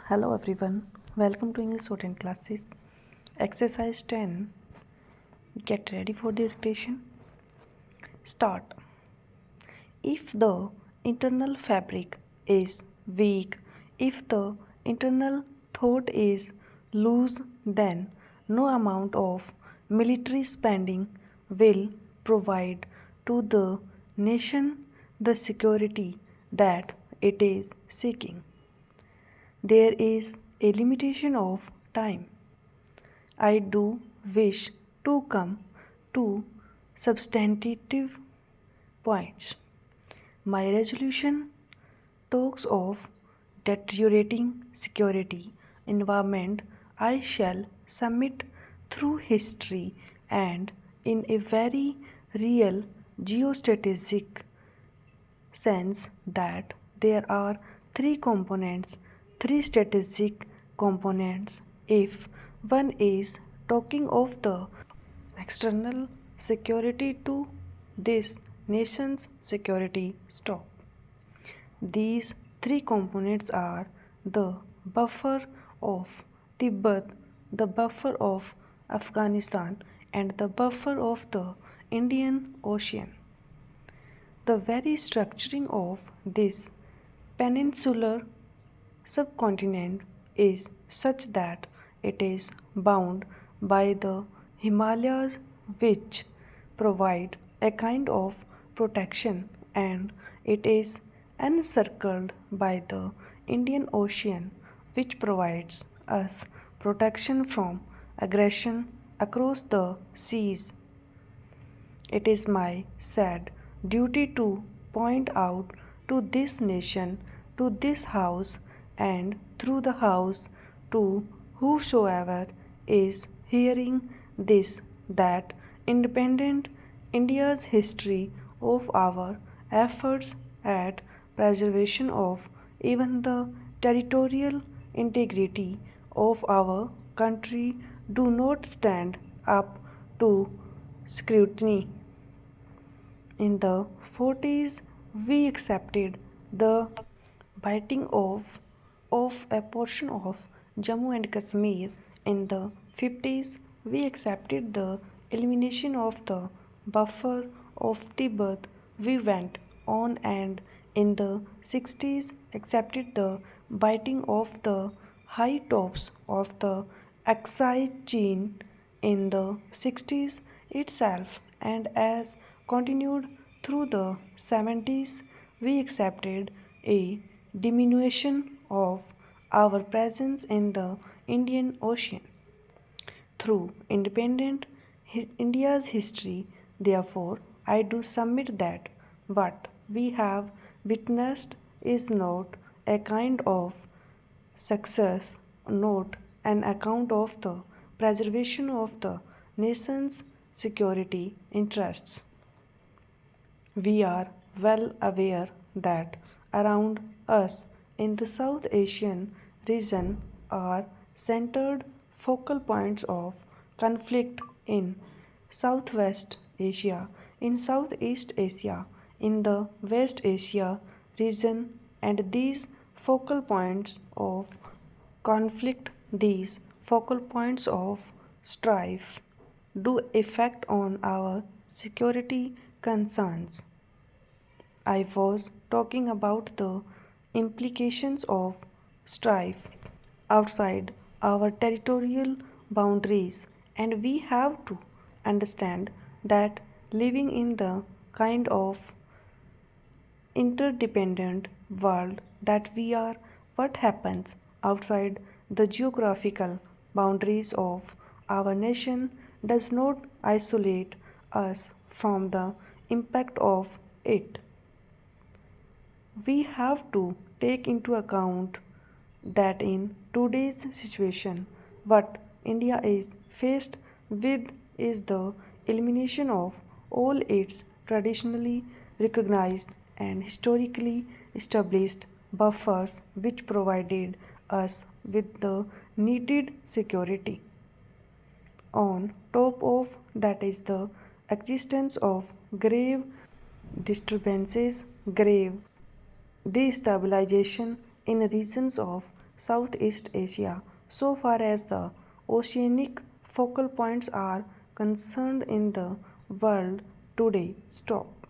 Hello everyone, welcome to English Shorthand classes. Exercise 10. Get ready for the dictation. Start. If the internal fabric is weak, if the internal thought is loose, then no amount of military spending will provide to the nation the security that it is seeking. There is a limitation of time. I do wish to come to substantive points. My resolution talks of deteriorating security environment. I shall submit through history and in a very real geostrategic sense that there are three strategic components. If one is talking of the external security to this nation's security stop. These three components are the buffer of Tibet, the buffer of Afghanistan, and the buffer of the Indian Ocean. The very structuring of this peninsular subcontinent is such that it is bound by the Himalayas, which provide a kind of protection, and it is encircled by the Indian Ocean, which provides us protection from aggression across the seas. It is my sad duty to point out to this nation, to this house, and through the house to whosoever is hearing this, that independent India's history of our efforts at preservation of even the territorial integrity of our country do not stand up to scrutiny. In the 40s, we accepted the biting of a portion of Jammu and Kashmir. In the 50s, we accepted the elimination of the buffer of Tibet. We went on and in the 60s accepted the biting of the high tops of the Aksai chain in the 60s itself, and as continued through the 70s, we accepted a diminution of our presence in the Indian Ocean. Through independent India's history, therefore, I do submit that what we have witnessed is not a kind of success, not an account of the preservation of the nation's security interests. We are well aware that around us in the South Asian region are centered focal points of conflict in Southwest Asia, in Southeast Asia, in the West Asia region, and these focal points of conflict, these focal points of strife, do affect on our security concerns. I was talking about the implications of strife outside our territorial boundaries, and we have to understand that living in the kind of interdependent world that we are, what happens outside the geographical boundaries of our nation does not isolate us from the impact of it. We have to take into account that in today's situation, what India is faced with is the elimination of all its traditionally recognized and historically established buffers which provided us with the needed security. On top of that is the existence of grave disturbances, grave destabilization in regions of Southeast Asia, so far as the oceanic focal points are concerned in the world today. Stop.